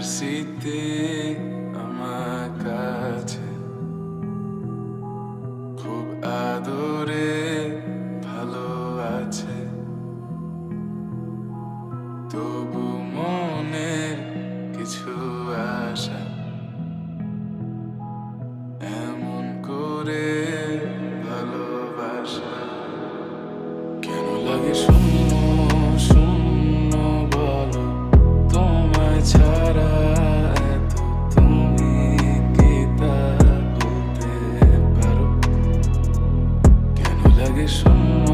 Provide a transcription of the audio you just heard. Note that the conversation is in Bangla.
স্মৃতি আমার কাছে খুব আদরে ভালো আছে। তবু মনে কিছু আশা এমন করে ভালোবাসা কেন লাগে শূন্য শূন্য বলো তোমায় ছাড়া এত তুমি কি তা বলতে পারো? কেন লাগে শূন্য